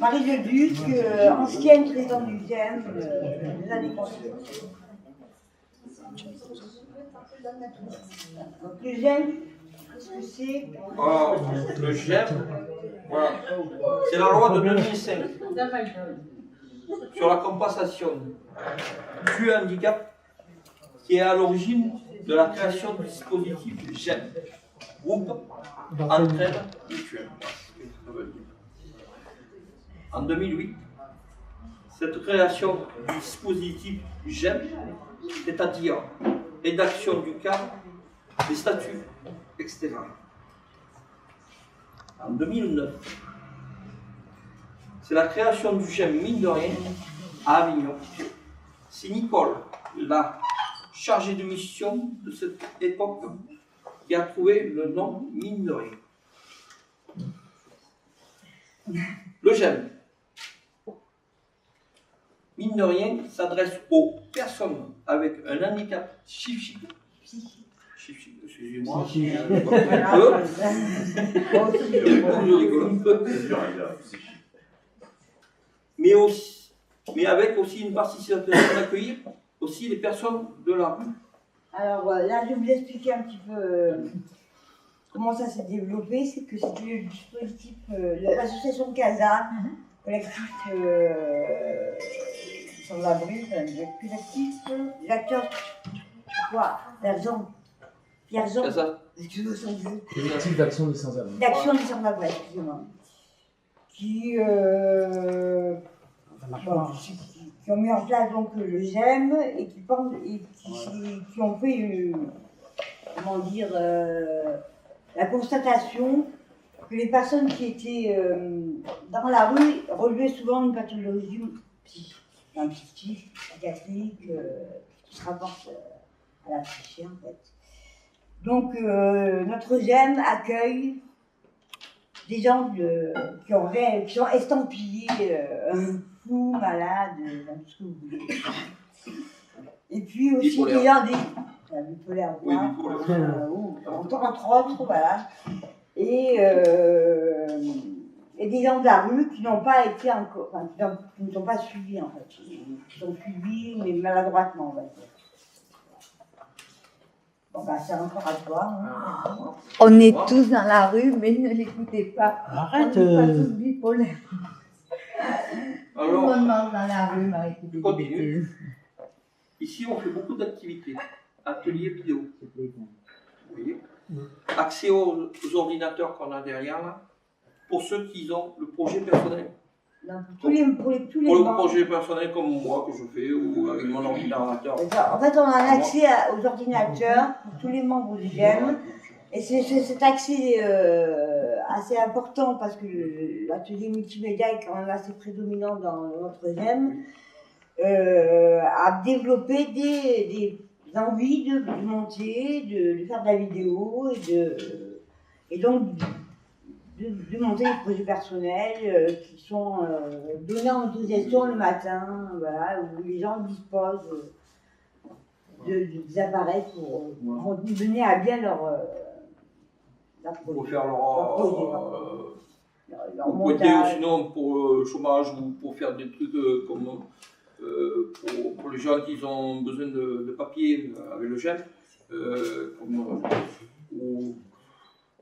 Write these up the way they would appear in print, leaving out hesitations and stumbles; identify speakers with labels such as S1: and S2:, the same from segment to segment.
S1: Marie Leduc, ancienne présidente du GEM des années 30. Donc le GEM, qu'est-ce que c'est?
S2: Le GEM, voilà. C'est la loi de 2005 sur la compensation du handicap qui est à l'origine de la création du dispositif GEM, groupe entraide mutuelle. En 2008, cette création du dispositif GEM, c'est-à-dire rédaction du cadre, des statuts, etc. En 2009, c'est la création du GEM, mine de rien, à Avignon. C'est Nicole, la chargée de mission de cette époque, qui a trouvé le nom, mine de rien. Le GEM, mine de rien, s'adresse aux personnes avec un handicap psychique. Excusez-moi, je rigole un peu. Mais avec aussi une participation d'accueillir aussi les personnes de la rue.
S1: Alors là, je vais vous expliquer un petit peu comment ça s'est développé. C'est que c'était le dispositif, l'association CASA, collectif sans-abri, collectif, l'acteur, quoi, Pierre-Jean.
S2: CASA.
S3: Collectif d'action des sans-abri.
S1: D'action des sans-abri, excusez-moi. Qui ont mis en place donc le GEM et qui ont fait, comment dire, la constatation que les personnes qui étaient dans la rue relevaient souvent une pathologie psychiatrique qui se rapporte à la psyché en fait. Donc notre GEM accueille des gens qui sont estampillés fous, malades, tout ce que vous voulez. Et puis aussi
S2: bipolaire.
S1: des gens bipolaires,
S2: Oui,
S1: entre autres, voilà. Et des gens de la rue qui n'ont pas été encore, enfin, qui ne sont pas suivis en fait, qui sont suivis mais maladroitement, on va dire. Bon bah c'est encore à toi. Hein.
S4: On est tous dans la rue, mais ne l'écoutez pas.
S3: Arrête.
S4: On n'est pas tous bipolaires. Tout le
S2: Alors,
S4: monde mange dans la rue, Marie.
S2: je continue. Ici, on fait beaucoup d'activités. Ateliers vidéo. Vous voyez, accès aux ordinateurs qu'on a derrière là, pour ceux qui ont le projet personnel.
S1: Non, pour tous les
S2: Pour le
S1: membres.
S2: projet personnel comme moi que je fais ou avec mon ordinateur.
S1: En fait, on a un accès aux ordinateurs pour tous les membres du GEM. Et c'est cet accès assez important parce que l'atelier multimédia est quand même assez prédominant dans notre GEM, à développer des envies de monter, de faire de la vidéo et donc de monter des projets personnels qui sont donnés en autogestion le matin, voilà, où les gens disposent des appareils pour mener à bien leur projet.
S2: Pour faire
S1: leur
S2: pour pointer,
S1: montage.
S2: sinon pour le chômage ou pour faire des trucs comme pour les gens qui ont besoin de papier avec le GEM, ou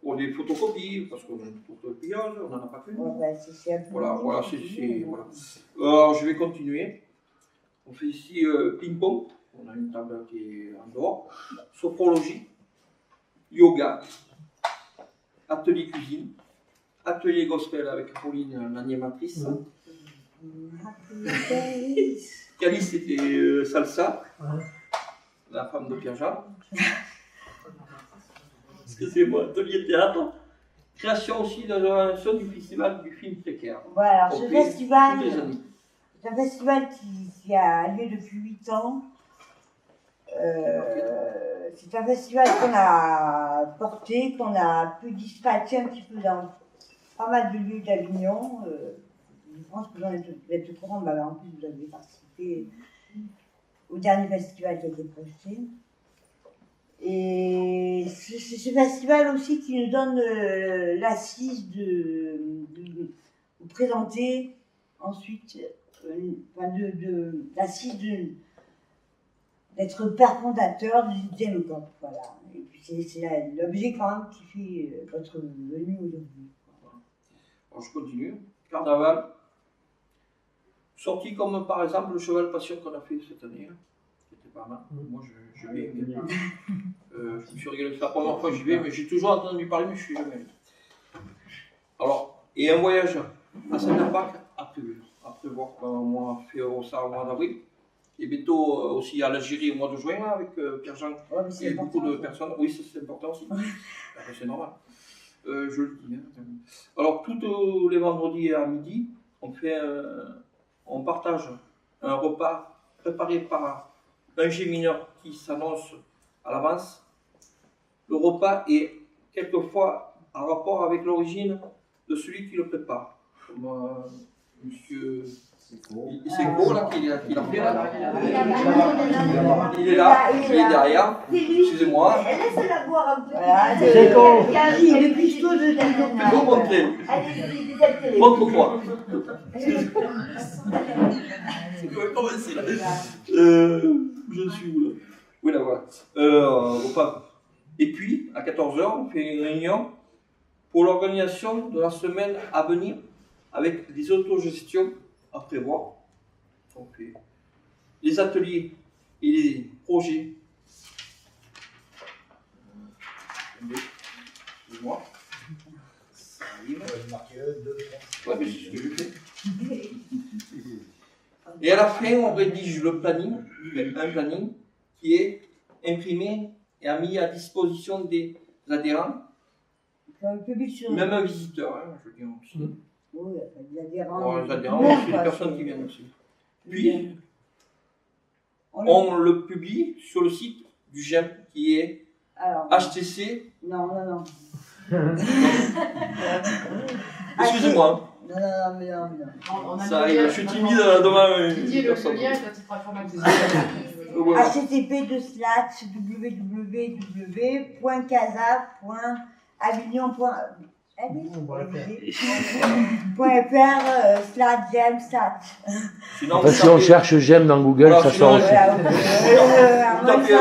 S2: pour des photocopies, parce qu'on a une photocopieuse, on n'en a pas fait.
S1: Ouais, c'est un peu
S2: Voilà,
S1: voilà.
S2: voilà. Alors je vais continuer. On fait ici ping-pong, on a une table qui est en dehors, sophrologie, yoga, atelier cuisine, atelier gospel avec Pauline, l'animatrice. Calice, c'était salsa, la femme de Pierre-Jean. Excusez-moi, atelier théâtre. Création aussi de l'organisation du festival du film précaire.
S1: Voilà, alors ce festival,
S2: Toutes les années.
S1: c'est un festival qui a lieu depuis 8 ans. C'est un festival qu'on a porté, qu'on a pu dispatcher un petit peu dans pas mal de lieux d'Avignon. Je pense que vous êtes au courant, bah, en plus vous avez participé au dernier festival qui a été projeté. Et c'est ce festival aussi qui nous donne l'assise aux présenter ensuite, d'être père fondateur du 10e COP. Voilà. Et puis c'est l'objet quand même qui fait votre venue aujourd'hui.
S2: Alors je continue. Carnaval. Sorti comme par exemple le cheval passion qu'on a fait cette année. Hein. C'était pas mal. Moi je vais aimer. Je me suis régalé. C'est la première fois que j'y vais, mais j'ai toujours entendu parler, mais je suis jamais allé. Alors, et un voyage à Saint-Pâques à prévoir. On a fait ça au mois d'avril. Et bientôt aussi à l'Algérie au mois de juin là, avec Pierre-Jean et beaucoup de personnes. Oui, c'est important aussi. C'est normal. Je le dis. Hein. Alors, tous les vendredis à midi, on partage un repas préparé par un gémineur qui s'annonce à l'avance. Le repas est quelquefois en rapport avec l'origine de celui qui le prépare. Comme monsieur. C'est beau là qu'il a fait là. Il est là, il est derrière. Excusez-moi.
S1: Laissez-la boire un peu.
S3: C'est con.
S1: Il est le cuistot de la
S2: Je vais vous montrer.
S1: Allez,
S2: Montre-moi. C'est quand même pas facile là. Je suis où là? Oui, là voilà. Repas. Et puis, à 14h, on fait une réunion pour l'organisation de la semaine à venir avec les autogestions à prévoir. On fait les ateliers et les projets. Excuse-moi. Ça arrive. Ouais, mais c'est ce que je fais. Et à la fin, on rédige le planning, un planning qui est imprimé et mis à disposition des adhérents. Même un visiteur, hein, je veux dire aussi.
S1: Oui, les adhérents.
S2: Bon, les adhérents, c'est les personnes qui viennent aussi. Puis, on le publie sur le site du GEM qui est HTC.
S1: Non.
S2: Excusez-moi.
S1: Non.
S2: Ça arrive, je suis timide devant une personne.
S1: http://www.casap.avignon.fr/GEMSAT.
S3: En fait, si on cherche j'aime dans Google,
S2: Voilà,
S3: ça sort aussi.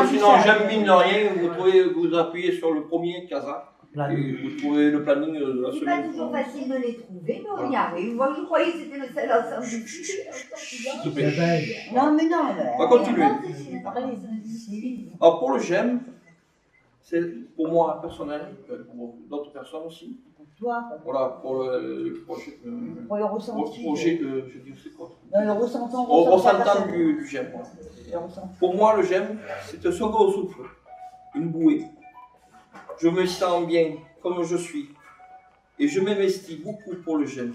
S2: Sinon, j'aime mine rien, vous appuyez sur le premier Casa et vous trouvez le planning de la
S4: C'est pas
S2: semaine.
S4: toujours facile de les trouver, mais on y arrive. Moi, je croyais que c'était le seul ensemble.
S2: S'il te plaît.
S1: Non, mais non.
S2: On va continuer.
S1: Allez-y.
S2: Alors pour le GEM, c'est pour moi personnel, pour d'autres personnes aussi.
S1: Pour toi.
S2: Voilà, pour le projet.
S1: Pour le ressenti.
S2: Projet de. Je dis, c'est quoi?
S1: Non, le ressentant.
S2: Au ressentant du GEM. Voilà. Pour moi, le GEM, c'est un second souffle, une bouée. Je me sens bien comme je suis et je m'investis beaucoup pour le GEM.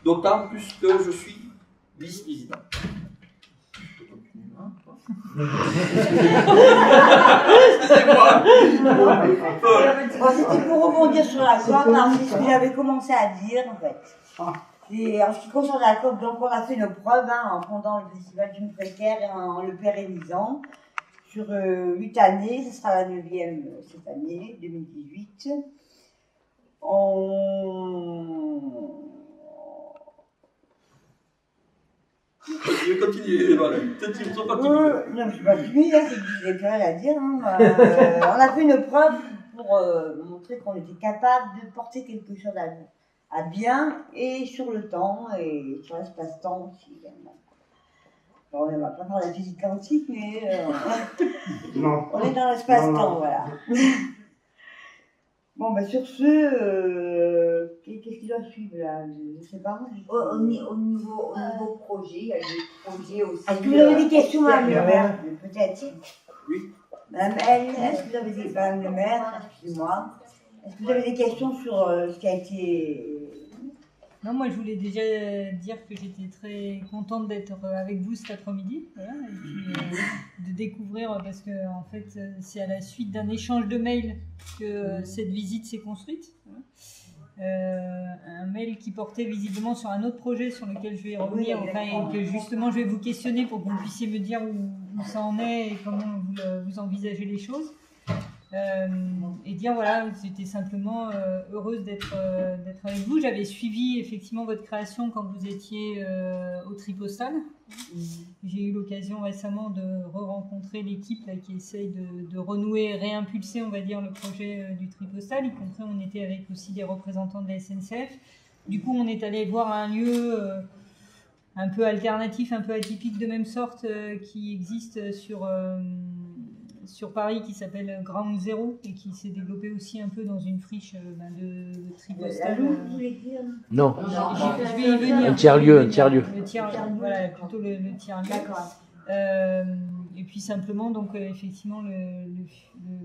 S2: D'autant plus que je suis vice-président.
S1: C'était pour rebondir sur la COP, c'est ce que j'avais commencé à dire en fait. Et en ce qui concerne la COP, donc on a fait nos preuves en fondant le festival Jeunes Précaires et en le pérennisant. Sur 8 années, ce sera la 9e cette année, 2018.
S2: Je vais continuer, voilà. Peut-être qu'ils ne sont pas timides.
S1: Non, je ne suis pas timide, c'est que je n'ai plus rien à dire. Hein. On a fait une preuve pour montrer qu'on était capable de porter quelque chose à bien, et sur le temps, et sur l'espace-temps aussi également. Alors, on ne va pas faire la physique quantique, mais on est dans l'espace-temps, voilà. Bon, ben sur ce, qu'est-ce qui doit suivre là? Je ne sais pas.
S4: Au niveau projet, il y a des projets aussi.
S1: Est-ce que vous avez des questions, Madame le maire? Peut-être.
S2: Oui.
S1: Madame Elle, est-ce que vous avez des... Madame le maire, excusez-moi. Est-ce que vous avez des questions sur ce qui a été...
S5: Non, moi je voulais déjà dire que j'étais très contente d'être avec vous cet après-midi, voilà, et puis de découvrir, parce que en fait c'est à la suite d'un échange de mails que cette visite s'est construite. Un mail qui portait visiblement sur un autre projet sur lequel je vais revenir, enfin, et que justement je vais vous questionner pour que vous puissiez me dire où ça en est et comment vous envisagez les choses. Et dire voilà, j'étais simplement heureuse d'être avec vous. J'avais suivi effectivement votre création quand vous étiez au Tripostal. J'ai eu l'occasion récemment de re-rencontrer l'équipe là, qui essaye de renouer, réimpulser, on va dire, le projet du Tripostal. Y compris, on était avec aussi des représentants de la SNCF. Du coup, on est allé voir un lieu un peu alternatif, un peu atypique de même sorte qui existe sur Paris, qui s'appelle Ground Zero et qui s'est développé aussi un peu dans une friche de Tripostal.
S1: La Louve, vous voulez dire?
S3: Non,
S5: Je vais y venir.
S3: un tiers-lieu, un tiers-lieu.
S5: Voilà, plutôt le tiers-lieu.
S1: D'accord.
S5: Et puis simplement, donc effectivement, le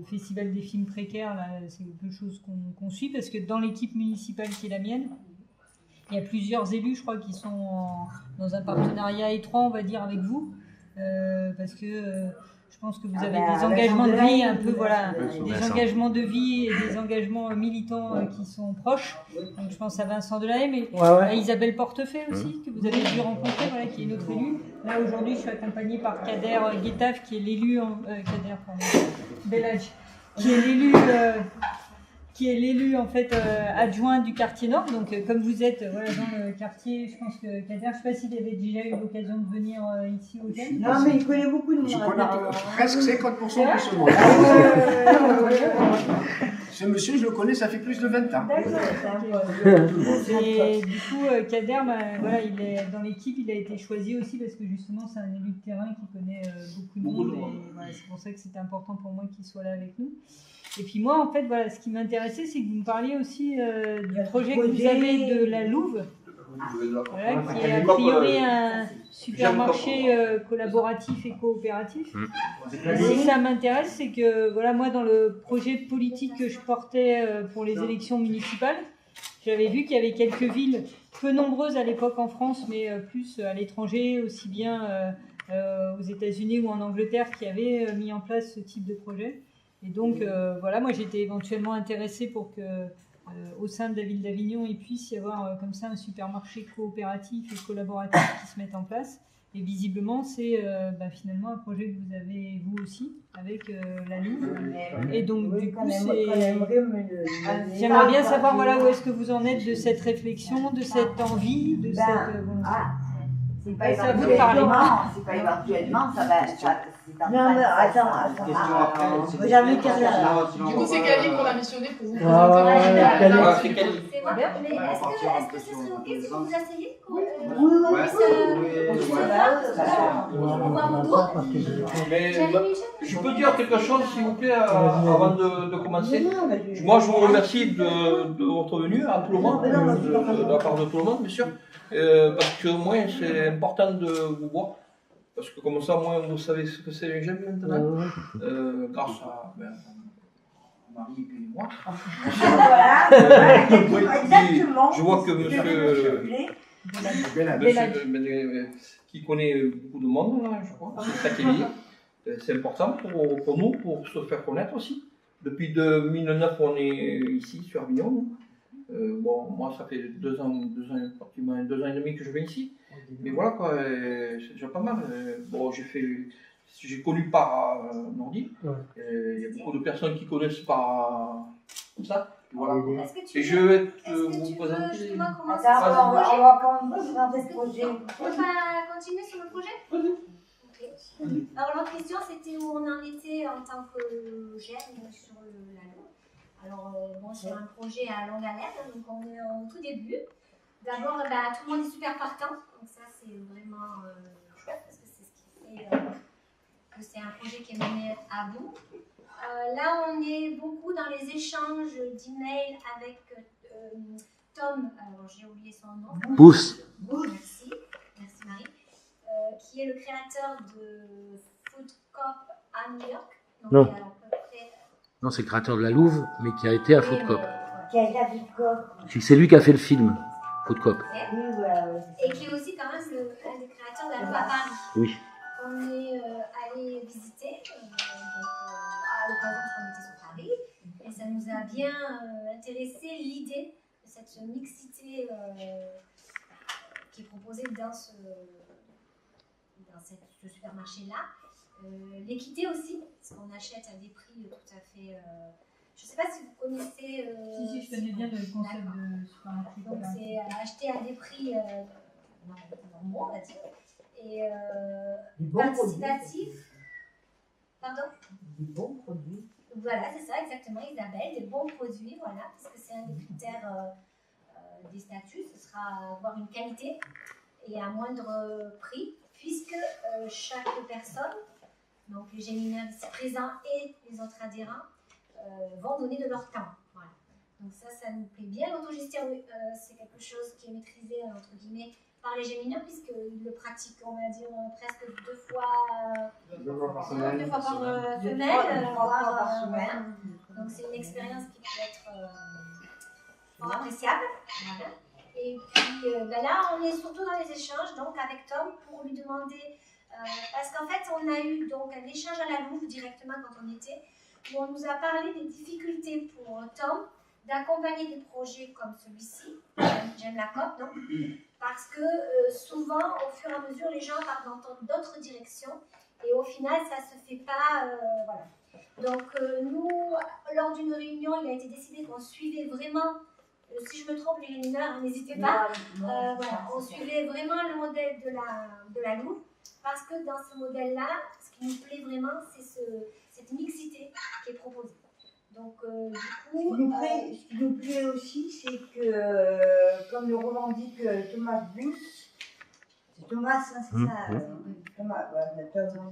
S5: Festival des films précaires, là, c'est quelque chose qu'on suit, parce que dans l'équipe municipale qui est la mienne, il y a plusieurs élus, je crois, qui sont dans un partenariat étroit, on va dire, avec vous, parce que je pense que vous avez des engagements de vie un peu, voilà, des engagements de vie et des engagements militants qui sont proches. Donc je pense à Vincent Delahaye, mais à Isabelle Portefeuille aussi, que vous avez dû rencontrer, voilà, qui est notre élue. Là aujourd'hui, je suis accompagnée par Kader Guetaf, qui est l'élu, Kader, pardon, Belhadj, qui est l'élu en fait adjoint du quartier Nord. Donc comme vous êtes voilà, dans le quartier, je pense que Kader, je ne sais pas s'il avait déjà eu l'occasion de venir ici au thème.
S1: Non, mais il connaît beaucoup de monde.
S4: Je connais presque 50% de ce monde. Ce monsieur, je le connais, ça fait plus de 20 ans.
S5: Et du coup, Kader, voilà, il est dans l'équipe, il a été choisi aussi parce que justement, c'est un élu de terrain qui connaît beaucoup de monde. Et voilà, c'est pour ça que c'était important pour moi qu'il soit là avec nous. Et puis moi, en fait, voilà, ce qui m'intéressait, c'est que vous me parliez aussi du projet que vous avez de la Louve, voilà, qui est a priori un supermarché collaboratif et coopératif. Et ce qui ça m'intéresse, c'est que voilà, moi, dans le projet politique que je portais pour les élections municipales, j'avais vu qu'il y avait quelques villes, peu nombreuses à l'époque en France, mais plus à l'étranger, aussi bien aux États-Unis ou en Angleterre, qui avaient mis en place ce type de projet. Et donc, voilà, moi j'étais éventuellement intéressée pour que, au sein de la ville d'Avignon, il puisse y avoir comme ça un supermarché coopératif et collaboratif qui se mette en place. Et visiblement, c'est finalement un projet que vous avez vous aussi, avec la Louve. Et donc, du coup, j'aimerais bien savoir voilà, où est-ce que vous en êtes de cette réflexion, de cette envie, de cette volonté.
S6: C'est pas éventuellement, ça va.
S1: Non, mais attends. J'avais
S7: Du coup, c'est Cali qu'on a missionné pour vous présenter.
S2: C'est Cali.
S6: C'est vrai, mais est-ce que ce serait ok si vous essayez
S2: Mais je peux dire quelque chose, s'il vous plaît, avant de commencer. Moi, je vous remercie de votre venue, à tout le monde, de la part de tout le monde, bien sûr, parce que moi, c'est important de vous voir. Parce que comme ça, moi, vous savez ce que c'est un j'aime maintenant, grâce à Marie et puis moi.
S1: Exactement.
S2: Je vois que monsieur qui connaît beaucoup de monde, là, je crois, c'est ça qui est bien. C'est important pour nous, pour se faire connaître aussi. Depuis 2009, on est ici, sur Avignon. Bon, moi, ça fait pratiquement 2 ans et demi que je viens ici. Mais voilà, quoi, c'est déjà pas mal. Bon, j'ai connu par Nordi. Il y a beaucoup de personnes qui connaissent par comme ça. Voilà. Et je vais vous présenter.
S1: On va commencer ce projet.
S6: On va continuer sur le projet. Okay. Alors l'autre question, c'était où on en était en tant que GEM sur la Louve. Alors bon, c'est un projet à longue haleine, donc on est au tout début. D'abord, tout le monde est super partant, donc ça c'est vraiment chouette parce que c'est ce qui fait que c'est un projet qui est mené à bout. Là, on est beaucoup dans les échanges d'emails avec Tom, alors j'ai oublié son nom.
S3: Pousse.
S6: Merci Marie, qui est le créateur de Food Cop à New York. Donc,
S3: Non. Non, c'est le créateur de la Louve, mais qui a été à Food Cop.
S1: Qui a été à Food Cop.
S3: C'est lui qui a fait le film, Food Cop.
S6: Et qui est aussi quand même un des créateurs de la Louve à Paris.
S3: Oui.
S6: On est allé visiter à l'occasion qu'on était sur Paris, et ça nous a bien intéressé l'idée de cette mixité qui est proposée dans ce supermarché-là. L'équité aussi, parce qu'on achète à des prix tout à fait... je ne sais pas si vous connaissez...
S5: Si, je connais bien le concept de supermarché.
S6: Donc c'est acheter à des prix normaux, on va dire, et participatifs. Pardon?
S1: Des bons produits.
S6: Voilà, c'est ça, exactement, Isabelle, des bons produits, voilà, parce que c'est un des critères des statuts, ce sera avoir une qualité et à moindre prix, puisque chaque personne, donc les gémineurs ici présents et les autres adhérents, vont donner de leur temps. Voilà. Donc ça nous plaît bien. L'autogestion, c'est quelque chose qui est maîtrisé, entre guillemets, par les gémineurs, puisqu'ils le pratiquent, on va dire, presque 2 fois par semaine. 2 fois par semaine.
S1: Voire par semaine.
S6: Donc c'est une expérience qui peut être fort appréciable. Voilà. Et puis là, on est surtout dans les échanges donc avec Tom pour lui demander, parce qu'en fait, on a eu donc un échange à la Louve directement quand on était, où on nous a parlé des difficultés pour Tom d'accompagner des projets comme celui-ci, J'aime la COP, donc, parce que souvent, au fur et à mesure, les gens partent dans d'autres directions et au final, ça ne se fait pas. Voilà. Donc, nous, lors d'une réunion, il a été décidé qu'on suivait vraiment, si je me trompe, les mineurs, n'hésitez pas, voilà, on suivait vraiment le modèle de la Louve, parce que dans ce modèle-là, ce qui nous plaît vraiment, c'est cette mixité qui est proposée. Donc, du coup...
S1: Ce qui nous plaît aussi, c'est que, comme le revendique Thomas Bus, c'est Thomas, hein, c'est ça Thomas, voilà, Thomas,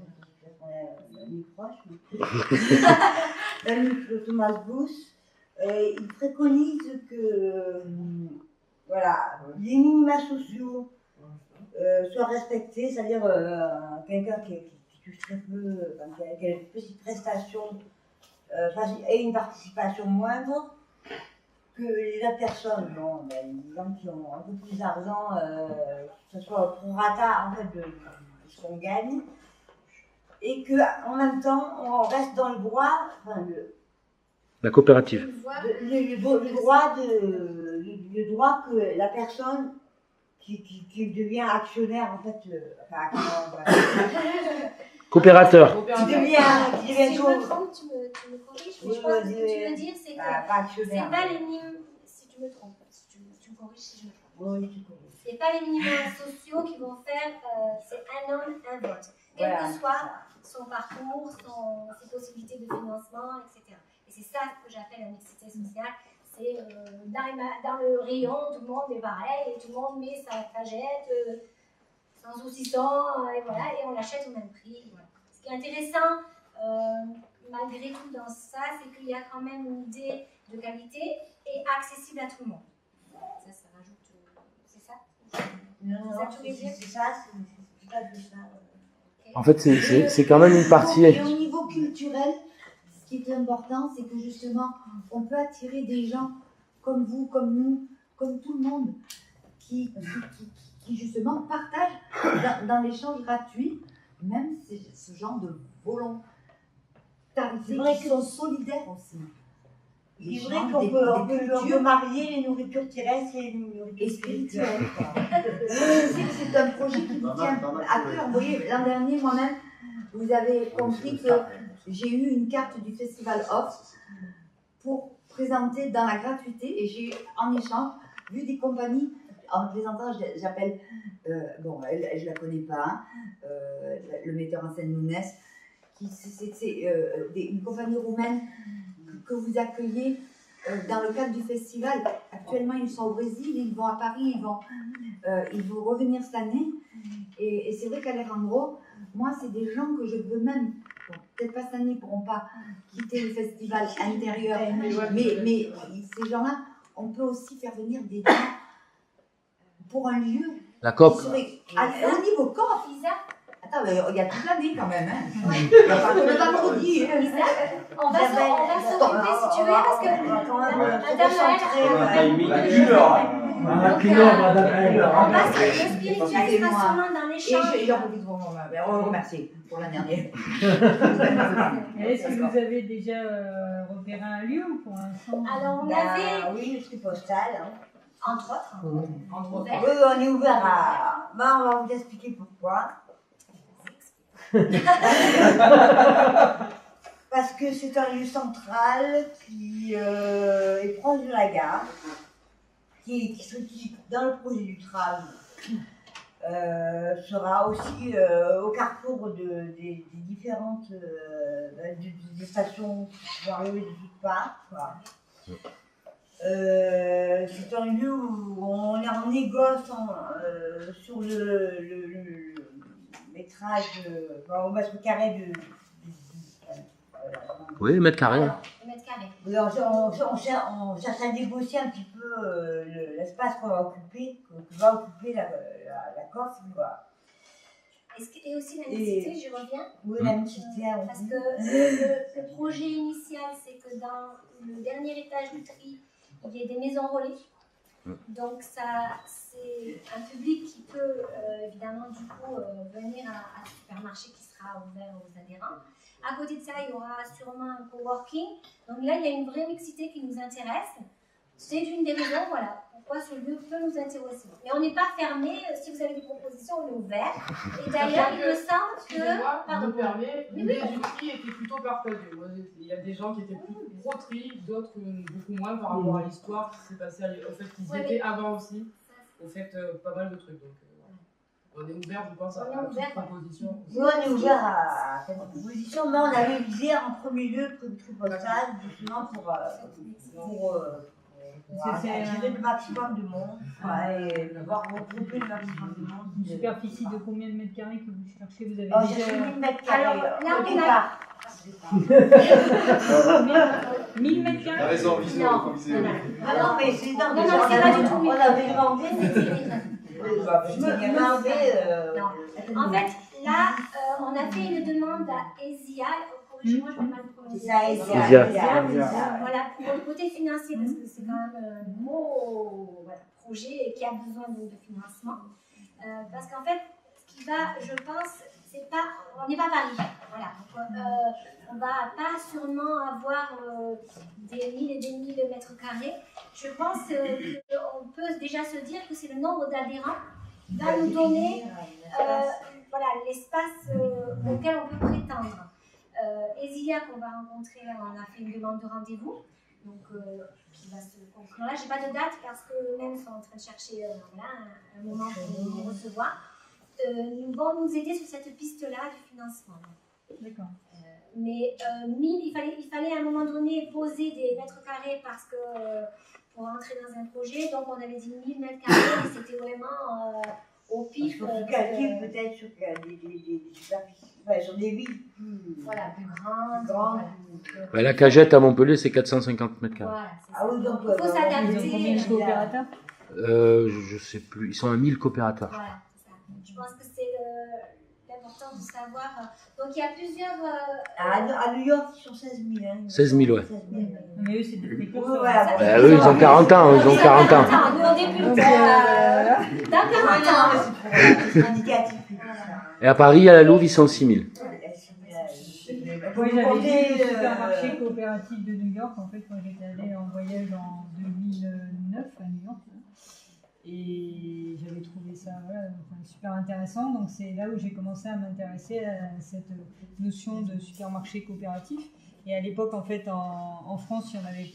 S1: on est ami proche, Thomas Bus, il préconise que voilà, les minima sociaux soient respectés, c'est-à-dire quelqu'un qui touche très peu, qui a une petite prestation, et une participation moindre que les autres personnes. Bon, les gens qui ont un peu plus d'argent, que ce soit pro rata en fait, de ce qu'on gagne, et qu'en même temps, on reste dans le droit, enfin,
S3: La coopérative.
S1: le droit que la personne qui devient actionnaire, en fait,
S3: Coopérateur.
S1: qui devient
S6: Si je me trompe, tu me corriges, mais je pense que ce que tu veux dire, c'est que c'est pas les minimums, si tu me trompes, si tu me corriges si je me trompe.
S1: Oui, tu corriges.
S6: C'est pas les minimums sociaux qui vont faire, c'est un homme, un vote. Quel que soit son parcours, ses possibilités de financement, etc. Et c'est ça que j'appelle la mixité sociale. C'est dans le rayon, tout le monde est pareil, et tout le monde met sa cagette, sans saucisson, et voilà, et on l'achète au même prix. Voilà. Ce qui est intéressant, malgré tout dans ça, c'est qu'il y a quand même une idée de qualité et accessible à tout le monde. Ça rajoute... c'est ça?
S1: Non, c'est ça, c'est pas tout ça.
S3: En fait, c'est quand même une partie.
S4: Et au niveau culturel, ce qui est important, c'est que justement, on peut attirer des gens comme vous, comme nous, comme tout le monde, qui justement partagent dans l'échange gratuit, même ce genre de volontarité, qui sont solidaires aussi.
S1: C'est vrai qu'on peut marier les nourritures terrestres et les nourritures spirituelles.
S4: C'est un projet qui vous tient à cœur. Vous voyez, l'an dernier, moi-même, vous avez compris que j'ai eu une carte du Festival Off pour présenter dans la gratuité et j'ai en échange vu des compagnies. En présentant, j'appelle, bon, je la connais pas, le metteur en scène Nunes, c'est une compagnie roumaine que vous accueillez dans le cadre du festival. Actuellement, ils sont au Brésil, ils vont à Paris, ils vont revenir cette année. Et c'est vrai qu'Alejandro, moi, c'est des gens que je veux même, bon, peut-être pas cette année, ils ne pourront pas quitter le festival intérieur, mais ces gens-là, on peut aussi faire venir des gens pour un lieu.
S3: La COP.
S4: Au niveau COP, attends, mais il y a toute l'année quand même. Hein.
S6: Ouais.
S4: Il n'y a pas que le vendredi.
S6: On va s'occuper si tu veux, parce que Madame le spirituel sera sûrement dans l'échange.
S4: Et j'en profite pour vous remercier pour l'année dernière.
S5: Est-ce que vous avez déjà repéré un lieu pour l'instant?
S6: Alors, on avait...
S1: Oui, le tri postal.
S6: Entre autres.
S1: Oui, on est ouvert à... Ben, on va vous expliquer pourquoi. Parce que c'est un lieu central qui est proche de la gare, qui dans le projet du tram sera aussi au carrefour des différentes des stations qui vont arriver de toutes parts. Quoi. C'est un lieu où on est en négoce sur le métrage, au mètre carré
S3: Oui, le mètre carré.
S1: Alors, on cherche à négocier un petit peu l'espace qu'on va occuper, la Corse. Quoi.
S6: Et aussi la mixité, je reviens.
S1: Oui, la mixité.
S6: Parce que le projet initial, c'est que dans le dernier étage du tri, il y ait des maisons relais. Donc ça, c'est un public qui peut évidemment du coup venir à ce supermarché qui sera ouvert aux adhérents. À côté de ça, il y aura sûrement un coworking. Donc là, il y a une vraie mixité qui nous intéresse. C'est une des raisons, voilà, pourquoi ce lieu peut nous intéresser. Mais on n'est pas fermé. Si vous avez des propositions, on est ouvert. Et d'ailleurs, il me semble que...
S7: Pardon, l'idée du tri était plutôt partagée. Il y a des gens qui étaient plus gros tri, d'autres beaucoup moins par rapport à l'histoire qui s'est passée, au fait qu'ils étaient avant aussi, au fait pas mal de trucs. Donc, on est ouvert, je pense, à toute proposition.
S1: Nous, on est ouvert à cette proposition, mais on avait visé en premier lieu le tripostal, justement pour attirer le maximum de monde, et pouvoir regrouper le maximum de monde.
S5: Une superficie de combien de mètres carrés que vous cherchez? Vous avez
S1: J'ai 1000 mètres carrés
S6: Alors,
S1: au départ.
S5: 1000 mètres carrés?
S8: T'as raison, vision.
S1: Ah non, mais c'est dans
S6: Non, c'est pas du tout.
S1: On avait demandé,
S6: En fait, là, on a fait une demande à ESIA. Corrigez-moi, je ne vais pas le prononcer. Voilà, pour le côté financier, parce que c'est quand même un gros projet qui a besoin de financement. Parce qu'en fait, ce qui va, je pense, c'est pas, on n'est pas à Paris. Voilà. Donc, on ne va pas sûrement avoir des 1000 et des 1000 mètres carrés. Je pense qu'on peut déjà se dire que c'est le nombre d'adhérents qui va nous donner voilà, l'espace auquel on peut prétendre. ESIA qu'on va rencontrer, on a fait une demande de rendez-vous, donc qui va se conclure là. Je n'ai pas de date parce qu'eux-mêmes sont en train de chercher un moment pour nous recevoir. Ils vont nous aider sur cette piste-là du financement.
S5: D'accord.
S6: Mais il fallait à un moment donné poser des mètres carrés parce que pour entrer dans un projet, donc on avait dit 1000 mètres carrés, et c'était vraiment au pif.
S1: Sur peut-être sur des superficies, sur des villes plus,
S6: voilà, plus grandes.
S3: Bah, la Cagette à Montpellier, c'est 450 mètres carrés.
S6: Voilà,
S1: ah oui, donc
S6: il faut s'adapter.
S5: Combien de coopérateurs?
S3: Je sais plus, ils sont à 1000 coopérateurs.
S6: Voilà, c'est ça. Je pense que c'est l'important de savoir. Donc il y a plusieurs.
S1: À New York, ils sont 16 000. Hein,
S3: 16 000, ouais.
S5: Mais eux, c'est des précurseurs.
S1: Voilà.
S3: Bah, eux, ils ont 40 ans, ils ont 40 ans.
S6: Nous, on débute dans 40 ans.
S1: C'est indicatif.
S3: Et à Paris, à la Louve, ils sont 6 000.
S5: Moi, j'avais vu le supermarché coopératif de New York, en fait, quand j'étais allée en voyage en 2009 à New York. Et j'avais trouvé ça super intéressant. Donc, c'est là où j'ai commencé à m'intéresser à cette notion de supermarché coopératif. Et à l'époque, en fait, en France, il n'y en avait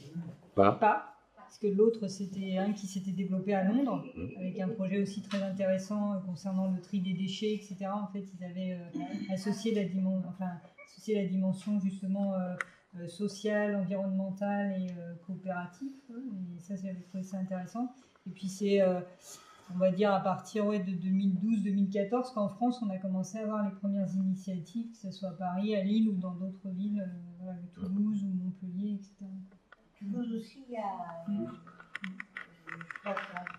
S5: pas. Parce que l'autre, c'était un qui s'était développé à Londres, avec un projet aussi très intéressant concernant le tri des déchets, etc. En fait, ils avaient associé la dimension justement sociale, environnementale et coopérative. Et ça, j'avais trouvé ça intéressant. Et puis c'est, on va dire, à partir de 2012-2014 qu'en France, on a commencé à avoir les premières initiatives, que ce soit à Paris, à Lille ou dans d'autres villes, Toulouse ou Montpellier, etc.
S1: Toulouse aussi, il y a...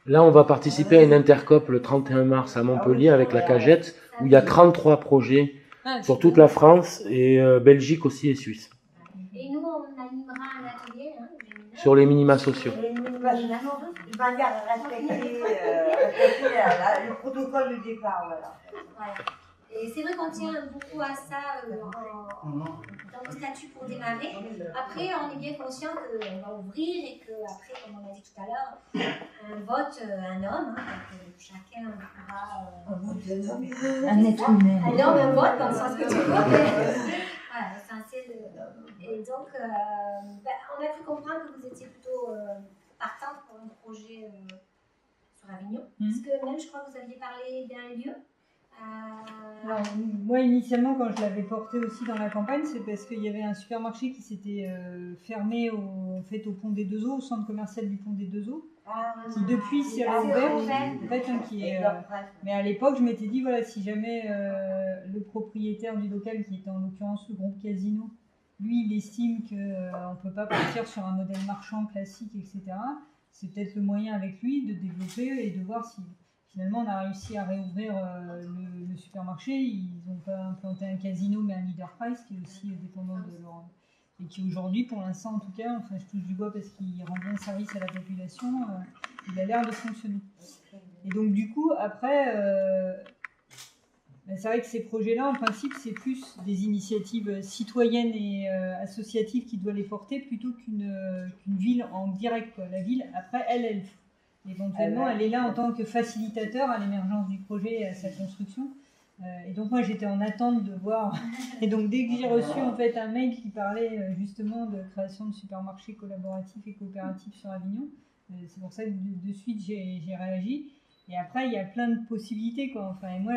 S3: Là, on va participer à une intercop le 31 mars à Montpellier avec la Cagette, où il y a 33 projets sur toute la France et Belgique aussi et Suisse.
S6: Et nous, on animera un atelier
S3: sur les minima sociaux.
S1: De manière à respecter le protocole de départ. Voilà.
S6: Et c'est vrai qu'on tient beaucoup à ça dans le statut pour démarrer. Après, on est bien conscient qu'on va ouvrir et qu'après, comme on l'a dit tout à l'heure, un vote, un homme, donc chacun pourra...
S4: Un être humain.
S6: Un homme, un vote, dans le sens que tu veux. Voilà, l'essentiel. Et donc, on a pu comprendre que vous étiez plutôt partante pour un projet sur Avignon. Parce que même, je crois que vous aviez parlé d'un lieu.
S5: Alors, moi, initialement, quand je l'avais porté aussi dans la campagne, c'est parce qu'il y avait un supermarché qui s'était fermé au Pont des Deux Eaux, au centre commercial du Pont des Deux Eaux, qui depuis s'est réouvert. En fait, mais à l'époque, je m'étais dit, voilà, si jamais le propriétaire du local, qui était en l'occurrence le groupe Casino, lui, il estime qu'on ne peut pas partir sur un modèle marchand classique, etc., c'est peut-être le moyen avec lui de développer et de voir si... Finalement, on a réussi à réouvrir le supermarché. Ils n'ont pas implanté un casino, mais un Leader Price qui est aussi dépendant de leur... Et qui aujourd'hui, pour l'instant en tout cas, enfin je touche du bois parce qu'il rend bien service à la population, il a l'air de fonctionner. Et donc du coup, après, c'est vrai que ces projets-là, en principe, c'est plus des initiatives citoyennes et associatives qui doivent les porter plutôt qu'une ville en direct, quoi. La ville, après, elle éventuellement, elle est là en tant que facilitateur à l'émergence du projet et à sa construction. Et donc moi, j'étais en attente de voir. Et donc dès que j'ai reçu en fait un mail qui parlait justement de création de supermarchés collaboratifs et coopératifs sur Avignon, c'est pour ça que de suite j'ai réagi. Et après, il y a plein de possibilités, quoi. Enfin, et moi,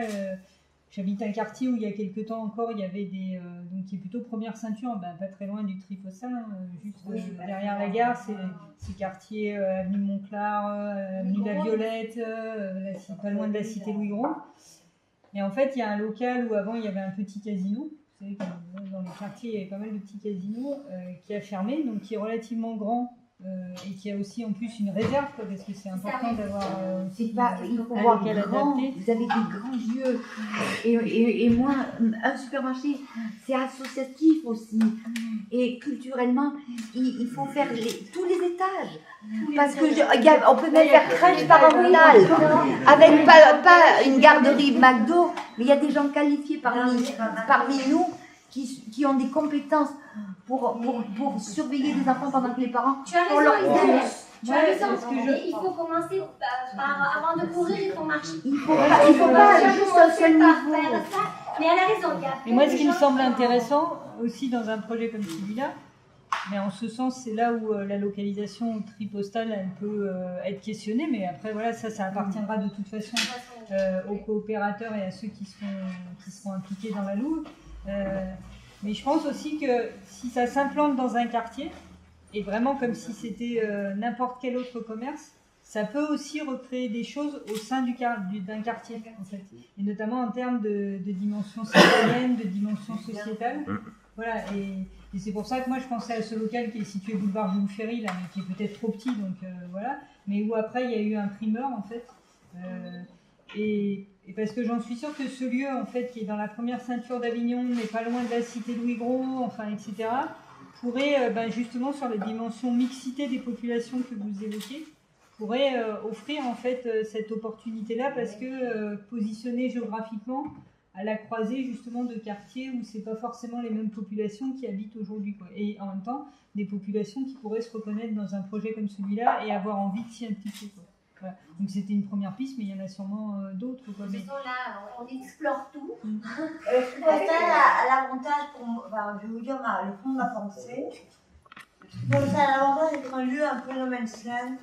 S5: j'habite un quartier où il y a quelques temps encore, il y avait des... donc qui est plutôt première ceinture, pas très loin du Tripostal, juste derrière la gare, c'est quartier avenue Montclar, avenue La Violette, pas loin de la cité Louis Gros. Et en fait, il y a un local où avant il y avait un petit casino. Vous savez, dans les quartiers, il y avait pas mal de petits casinos qui a fermé, donc qui est relativement grand. Et qui a aussi en plus une réserve, quoi, parce que c'est important d'avoir
S4: il faut voir
S5: local
S4: grand,
S5: adapté.
S4: vous avez des grands yeux et moi un supermarché c'est associatif aussi et culturellement il faut faire tous les étages parce que on peut même faire crèche parentale avec pas une garderie McDo, mais il y a des gens qualifiés parmi nous qui ont des compétences pour surveiller les enfants pendant que les parents...
S6: Tu as raison, tu as raison. Il faut commencer avant de courir, il faut marcher.
S4: Il faut pas juste un seul niveau.
S6: Mais elle a raison.
S5: Et moi, ce qui me semble intéressant aussi dans un projet comme celui-là, mais en ce sens, c'est là où la localisation tripostale, elle peut être questionnée, mais après, voilà, ça appartiendra de toute façon aux coopérateurs et à ceux qui seront impliqués dans la Louve. Mais je pense aussi que si ça s'implante dans un quartier, et vraiment comme si c'était n'importe quel autre commerce, ça peut aussi recréer des choses au sein d'un quartier, en fait. Et notamment en termes de dimension citoyenne, de dimension sociétale. Voilà, et c'est pour ça que moi je pensais à ce local qui est situé boulevard Jules Ferry, là, mais qui est peut-être trop petit, donc voilà. Mais où après il y a eu un primeur, en fait. Et parce que j'en suis sûre que ce lieu, en fait, qui est dans la première ceinture d'Avignon, mais pas loin de la cité Louis Gros, enfin, etc., pourrait, justement, sur la dimension mixité des populations que vous évoquez, pourrait offrir, en fait, cette opportunité-là, parce que positionné géographiquement à la croisée, justement, de quartiers où c'est pas forcément les mêmes populations qui habitent aujourd'hui, quoi. Et en même temps, des populations qui pourraient se reconnaître dans un projet comme celui-là et avoir envie de s'y impliquer, quoi. Voilà. Donc c'était une première piste, mais il y en a sûrement d'autres.
S6: De toute façon, là, on explore tout.
S1: Je pense à l'avantage, je vais vous dire le fond de ma pensée. Je pense à l'avantage d'être un lieu un peu no man's land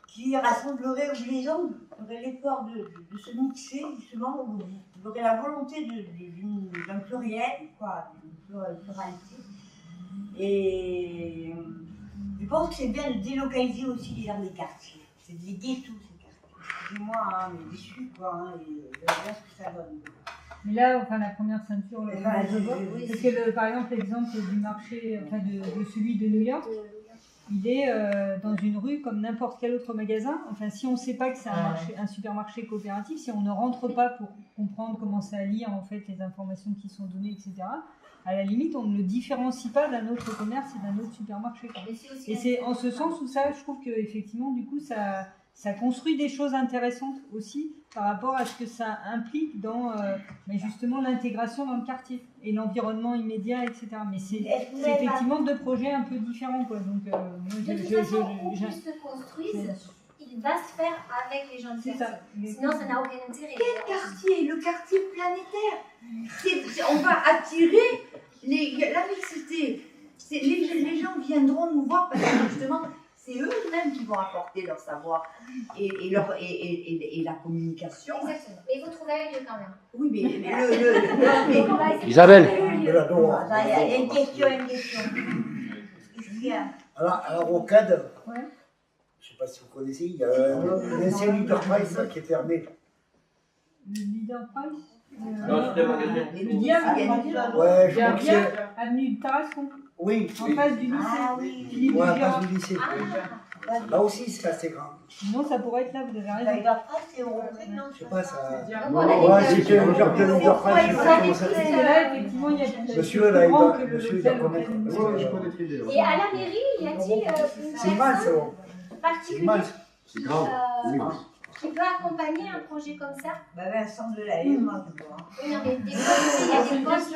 S1: qui rassemblerait, où les gens auraient l'effort de se mixer, justement, où vous aurez la volonté d'un pluriel, d'une pluralité. Et je pense que c'est bien de délocaliser aussi les gens des quartiers. C'est des ghettos, ces quartiers. Excusez-moi, mais déçus, et voilà ce que ça donne.
S5: Mais là, enfin, la première ceinture, parce que par exemple, l'exemple du marché, enfin, de celui de New York, il est dans une rue comme n'importe quel autre magasin. Enfin, si on ne sait pas que c'est un supermarché coopératif, si on ne rentre pas pour comprendre comment ça lire en fait les informations qui sont données, etc., à la limite, on ne le différencie pas d'un autre commerce et d'un autre supermarché. Et c'est en ce sens où ça, je trouve qu'effectivement, du coup, ça ça construit des choses intéressantes aussi par rapport à ce que ça implique dans justement l'intégration dans le quartier et l'environnement immédiat, etc. Mais c'est effectivement deux projets un peu différents, quoi. Donc, moi,
S6: de toute façon, où ils se construisent, il va se faire avec les gens de quartier. Sinon, ça n'a aucun intérêt.
S4: Quel quartier? Le quartier planétaire. On va attirer la mixité. Les gens viendront nous voir parce que justement, c'est eux-mêmes qui vont apporter leur savoir et la communication.
S6: Exactement. Mais il faut trouver un lieu quand même.
S4: Oui, mais
S3: Isabelle.
S1: Il y a une question.
S8: Alors au CAD,
S5: Ouais.
S8: je ne sais pas si vous connaissez, il y a un ancien Leader Price qui est fermé.
S5: Le Leader Price
S2: Non, c'était un magasin.
S5: le Diable,
S8: Ouais, je crois que c'est.
S5: avenue de Tarascon,
S8: Oui,
S5: en face du lycée.
S1: Ah oui.
S5: Philippe
S8: ouais, à
S5: Dugas.
S8: face du lycée. Là aussi, c'est assez grand.
S5: Sinon, ça pourrait être là, vous avez
S1: La
S5: raison.
S1: Leader Price, c'est au Roncré, non?
S8: Je sais pas, ça.
S7: Ouais,
S8: c'était un genre de Leader Price, je sais pas comment ça
S5: Parce que
S8: s'appelle.
S5: là, effectivement, il y a
S8: Monsieur, là, il
S5: grand
S8: doit,
S5: que le
S8: monsieur, il doit
S5: local
S8: connaître.
S5: auquel-
S8: Ouais, je connais très bien.
S6: Et à la mairie, y a-t-il une
S8: C'est immense, ça.
S6: personne
S8: C'est
S6: particulière
S8: immense.
S9: C'est grand.
S6: qui peut accompagner un projet comme ça?
S1: Bah, Vincent de la Haye, moi, je vois.
S6: Oui, non, mais des fois, il y a des postes.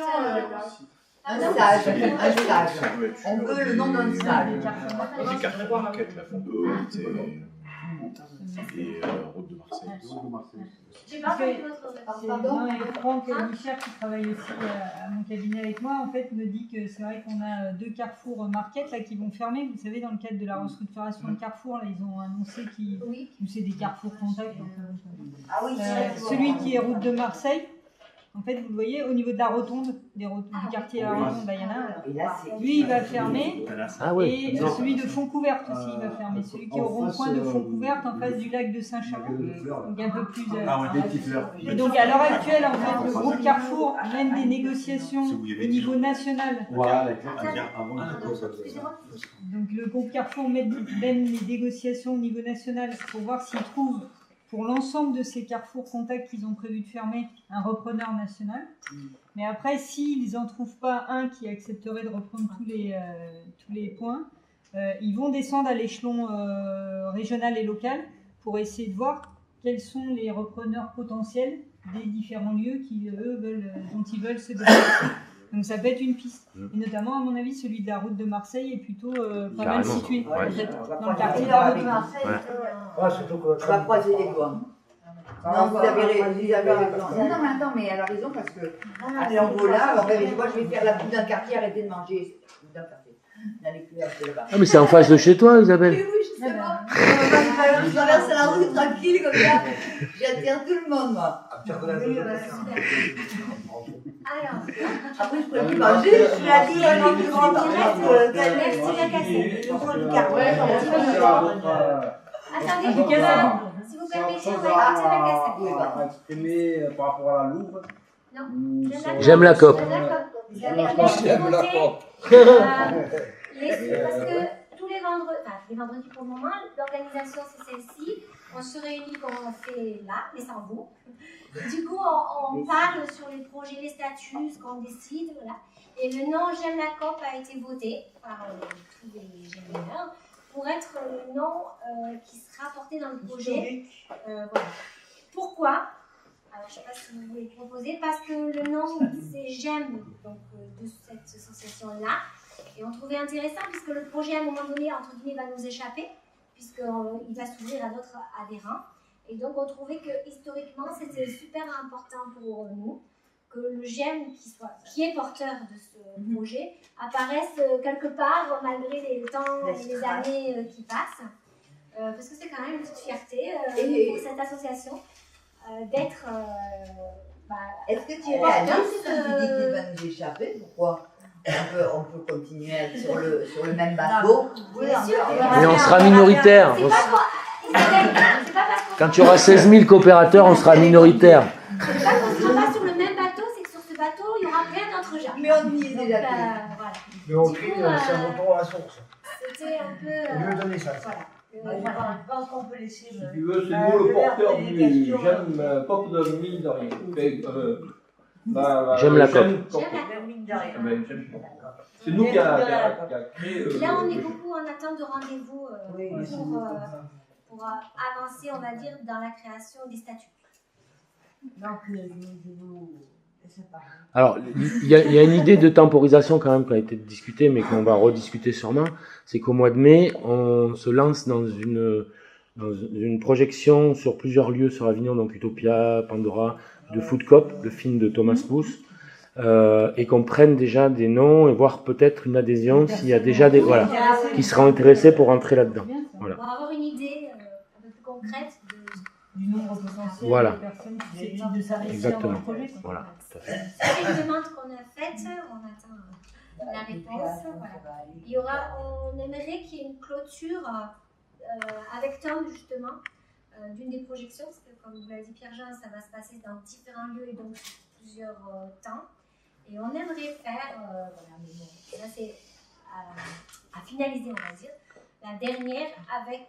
S4: un stage. On veut le nom d'un stage.
S9: Les cartes marquettes, la Fondeuse et Route de Marseille.
S6: J'ai pas entendu votre
S5: C'est
S6: réponse.
S5: non, et Franck Michel, qui travaille aussi à mon cabinet avec moi, en fait, me dit que c'est vrai qu'on a 2 carrefours market là, qui vont fermer. Vous savez, dans le cadre de la restructuration de Carrefour, là, ils ont annoncé que c'est des carrefours contacts.
S1: Ah oui, c'est vrai.
S5: Celui qui est route de Marseille, en fait, vous le voyez, au niveau de la rotonde, du quartier à la rotonde, là, il y en a un.
S1: Et là, c'est.
S5: Lui, il va fermer.
S3: Ah oui.
S5: Et celui de Fond-Couverte aussi, il va fermer. Celui qui est au rond-point de Fond-Couverte, en face du lac de Saint-Chamond. Donc un peu plus. Et donc à l'heure actuelle, en fait, le groupe Carrefour mène des négociations au niveau national. Donc le groupe Carrefour mène les négociations au niveau national pour voir s'ils trouvent, pour l'ensemble de ces carrefours contacts qu'ils ont prévu de fermer, un repreneur national. Mais après, s'ils n'en trouvent pas un qui accepterait de reprendre tous les points, ils vont descendre à l'échelon régional et local pour essayer de voir quels sont les repreneurs potentiels des différents lieux dont ils veulent se déplacer. Donc ça peut être une piste. Et notamment, à mon avis, celui de la route de Marseille est plutôt pas mal
S3: Carrément.
S5: situé.
S3: Ouais.
S5: En fait,
S1: On
S5: dans le
S1: va
S5: quartier de
S1: croiser
S5: la
S1: avec
S5: route.
S1: Marseille.
S8: Ah, surtout que.
S1: On va croiser les doigts.
S4: Non, vous avez raison. Non, mais attends, mais elle a raison parce que. Allez, on va là, moi je vais faire la pub d'un quartier, arrêtez de manger. D'un quartier. N'allez plus acheter là-bas.
S3: Ah, mais c'est en face de chez toi, Isabelle.
S4: Oui, je sais pas. Je traverse la rue tranquille comme ça. J'attire tout le monde, moi.
S6: Alors,
S4: Après, je pourrais plus manger. Je suis à 10 ans du grand
S6: merci la cassette.
S1: Le gros du quartier.
S6: Attendez,
S5: Du Casablanca.
S6: si vous permettez, on va écouter la cassette.
S9: On va exprimer par rapport à la Louvre.
S3: J'aime la COP.
S2: J'aime la COP.
S6: Parce que tous les vendredis pour le moment, l'organisation c'est celle-ci. On se réunit comme on fait là, mais sans vous. Du coup, on parle sur les projets, les statuts, ce qu'on décide, voilà. Et le nom J'aime la COP a été voté par tous les génieurs pour être le nom qui sera porté dans le projet. Voilà. Pourquoi? Alors, je ne sais pas si vous voulez proposer, parce que le nom c'est J'aime donc de cette association-là. Et on trouvait intéressant puisque le projet à un moment donné, entre guillemets, va nous échapper, puisqu'il va s'ouvrir à d'autres adhérents. Et donc on trouvait que historiquement c'était super important pour nous que le J'aime qui est porteur de ce projet apparaisse quelque part malgré les temps et les années qui passent. Parce que c'est quand même une petite fierté pour cette association d'être.
S4: Est-ce que tu es réaliste quand tu dis qu'il va nous échapper? Pourquoi? On peut continuer à être sur le même bateau.
S1: Oui,
S3: Mais on sera minoritaire.
S6: C'est pas parce qu'on
S3: Quand il y aura 16 000 coopérateurs, on sera minoritaire.
S6: c'est pas qu'on ne sera pas sur le même bateau, c'est que sur ce bateau, il y aura plein d'autres gens.
S4: Mais on y est
S6: Donc,
S4: déjà.
S6: voilà.
S8: Mais on
S6: Du
S8: crie,
S6: coup,
S8: c'est un retour à la source.
S6: C'était un peu.
S8: On lui a donné ça.
S6: Voilà.
S1: Je pense qu'on peut laisser.
S2: Si tu veux, c'est nous le porteur du J'aime COP de mine de rien.
S3: J'aime la COP.
S2: C'est nous qui a créé.
S6: Là, on est beaucoup en attente de rendez-vous pour avancer, on va dire, dans la création des statuts.
S1: Donc, je vous laisse parler.
S3: Alors, il y a une idée de temporisation quand même qui a été discutée, mais qu'on va rediscuter sûrement. C'est qu'au mois de mai, on se lance dans une projection sur plusieurs lieux sur Avignon, donc Utopia, Pandora, de Food Cop, le film de Thomas Pousse, et qu'on prenne déjà des noms et voir peut-être une adhésion s'il y a déjà des qui seraient intéressés pour entrer là-dedans. Voilà.
S6: Pour avoir une idée un peu plus concrète
S5: du nombre potentiel
S3: Voilà.
S5: de personnes qui susceptibles de s'investir
S3: Exactement.
S5: dans le projet. Quoi.
S3: Voilà, tout à fait.
S6: c'est une demande qu'on a faite, on attend la réponse. Voilà. On aimerait qu'il y ait une clôture avec Tom justement d'une des projections, parce que comme vous l'avez dit Pierre-Jean, ça va se passer dans différents lieux et donc plusieurs temps. Et on aimerait faire, voilà, mais bon, là c'est à finaliser, on va dire, la dernière avec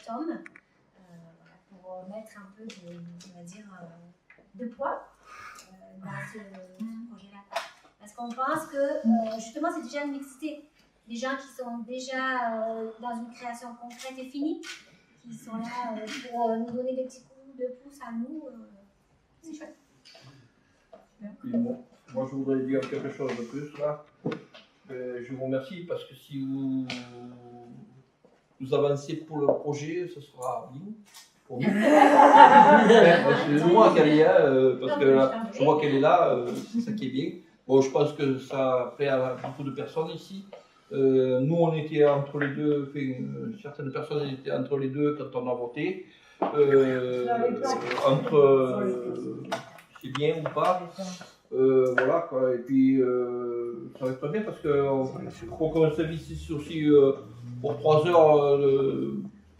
S6: Tom, voilà, pour mettre un peu de, on va dire, de poids dans ce projet-là. Parce qu'on pense que justement c'est déjà une mixité. Des gens qui sont déjà dans une création concrète et finie, qui sont là pour nous donner des petits coups de pouce à nous, c'est chouette.
S2: Bon, moi je voudrais dire quelque chose de plus là. Je vous remercie parce que si vous avancez pour le projet, ce sera bien pour nous. Excusez-moi qu'elle est là, parce que là, je vois qu'elle est là, c'est ça qui est bien. Bon, je pense que ça plaît à beaucoup de personnes ici. Nous, on était entre les deux, certaines personnes étaient entre les deux quand on a voté. C'est bien ou pas. Voilà quoi. Et puis, ça va être très bien parce qu'il faut qu'on s'investisse aussi pour 3 heures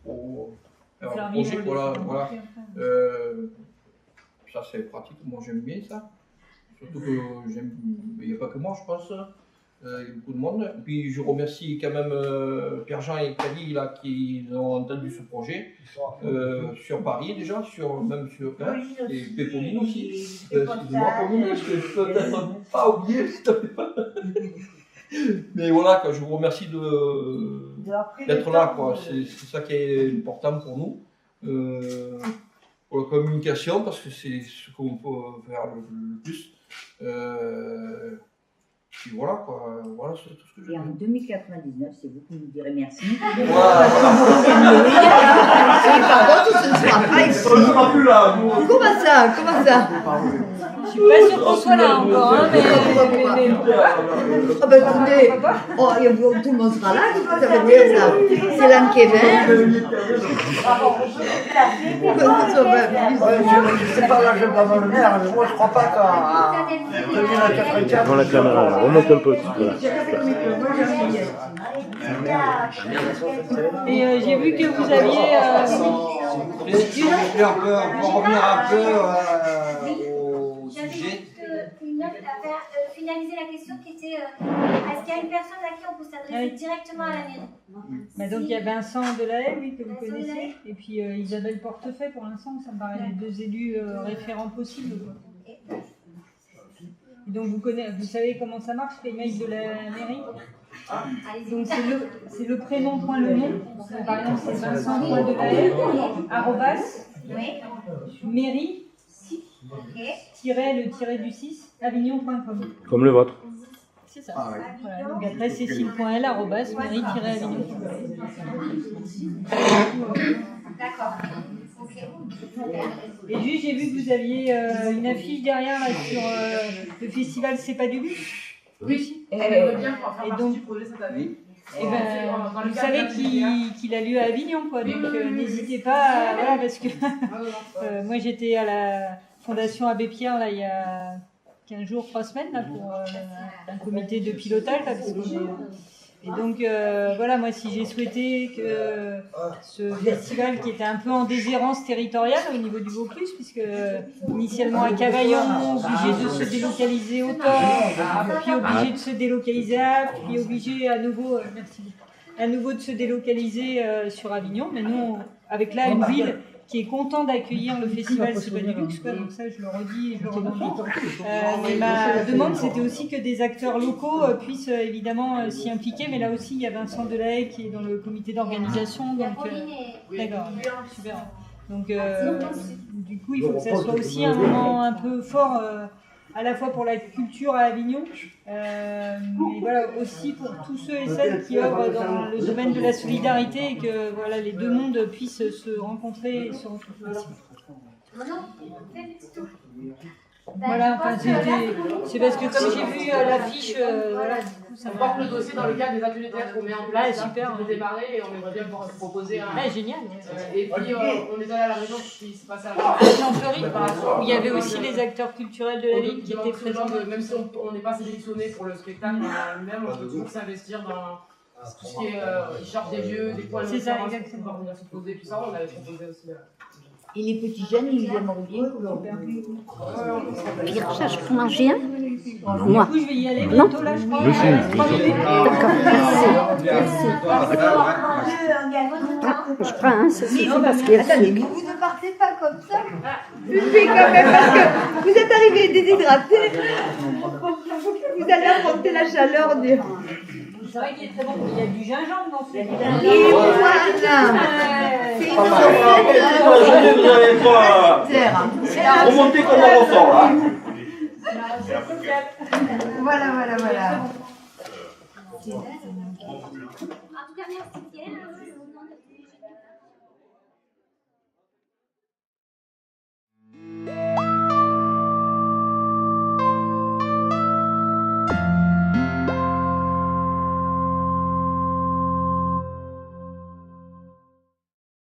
S2: pour faire un projet. Voilà. Ça, c'est pratique. Moi, j'aime bien ça. Surtout que il n'y a pas que moi, je pense. Il y a beaucoup de monde. Et puis je remercie quand même Pierre-Jean et Camille là, qui ont entendu ce projet sur Paris déjà, même sur et Péponine aussi. Excusez-moi pour vous, parce que je peux peut-être pas oublier, s'il te plaît. Mais voilà, je vous remercie d'être là. Quoi. C'est ça qui est important pour nous. Pour la communication, parce que c'est ce qu'on peut faire le plus. Puis voilà quoi, voilà c'est tout ce que je
S1: Et en 2099, c'est vous qui nous direz merci.
S2: Voilà.
S4: Par contre, ce ne sera pas ici.
S2: On ne sera plus là.
S4: Comment ça?
S5: Je suis pas sûre qu'on soit là encore, hein, mais...
S4: Ah ben attendez, tout le monde sera là, ça veut dire ça. C'est l'an Kevin.
S8: Je sais pas, là je vais pas dans le maire, mais moi je crois pas qu'à 2084.
S3: Dans la caméra, là. Remonte un peu. Voilà.
S5: Et j'ai vu que vous aviez...
S10: Pour revenir un peu au
S6: J'avais
S10: sujet.
S6: juste une note à faire, finaliser la question qui était est-ce qu'il y a une personne à qui on peut s'adresser directement à la mairie?
S5: Bah donc il y a Vincent Delahaye, oui, que vous
S6: Vincent
S5: connaissez,
S6: Delahaye.
S5: et puis Isabelle Portefeuille pour l'instant, ça me paraît les 2 élus référents possibles. Quoi. Et donc vous savez comment ça marche, les mails de la mairie? Donc c'est le prénom point le nom. Donc, par exemple c'est Vincent.Delahaye @mairie le tiré du 6 avignon.com.
S3: Comme le vôtre.
S5: C'est ça. Voilà, donc après c'est cécile.l @mairie-avignon.com.
S6: D'accord.
S5: Et juste j'ai vu que vous aviez une affiche derrière là, sur le festival C'est pas du but.
S7: Oui, on aimerait bien faire partie du projet cette année.
S5: Et vous savez qu'il a lieu à Avignon, quoi, donc n'hésitez pas, voilà, parce que moi j'étais à la Fondation Abbé Pierre là, il y a 15 jours, 3 semaines, là, pour un comité de pilotage. Là, parce et donc voilà, moi si j'ai souhaité que ce festival qui était un peu en déshérence territoriale au niveau du Vaucluse, puisque initialement à Cavaillon, obligé de se délocaliser au Thor, puis obligé de se délocaliser à Apps, puis obligé à nouveau, à nouveau de se délocaliser sur Avignon. Mais nous, avec là une ville qui est content d'accueillir le festival C'est pas du luxe, quoi, donc ça je le redis et je le revendique. Mais ma demande c'était aussi que des acteurs locaux puissent évidemment s'y impliquer, mais là aussi il y a Vincent Delahaye qui est dans le comité d'organisation, donc d'accord, super. Donc du coup il faut que ça soit aussi un moment un peu fort à la fois pour la culture à Avignon, mais voilà, aussi pour tous ceux et celles qui œuvrent dans le domaine de la solidarité et que voilà, les deux mondes puissent se rencontrer et se retrouver aussi. Voilà, enfin, c'est parce que comme j'ai vu l'affiche, voilà, du coup ça
S7: on porte le dossier dans le cadre des ateliers théâtre qu'on met en place. Super,
S5: on
S7: a démarré et on aimerait bien pouvoir proposer un.
S5: Génial.
S7: Et puis on est allé à la région qui se passe à la
S5: Chanterie, où il y avait aussi les acteurs culturels de la ville qui étaient présents.
S7: Même si on n'est pas sélectionné pour le spectacle en lui-même, on peut toujours s'investir dans tout ce qui est. Ils cherchent des lieux, des points de référence pour pouvoir venir se poser, tout ça. On avait proposé aussi.
S4: Et les petits jeunes, ils aimeraient bien.
S11: Ils recherchent pour manger un.
S5: Moi. Du coup, je vais y aller bientôt, là, je crois.
S11: D'accord, merci. Je prends un, c'est parce qu'il y a
S4: Attendez, vous ne partez pas comme ça. Buvez quand même, parce que vous êtes arrivés déshydratés. Vous allez affronter la chaleur du...
S5: C'est vrai qu'il est très bon. Il y a du gingembre dans ce
S4: Et voilà. C'est une recette.
S2: Vous n'allez pas remonter comme on ressort là.
S4: Voilà.
S6: En tout cas, merci Pierre.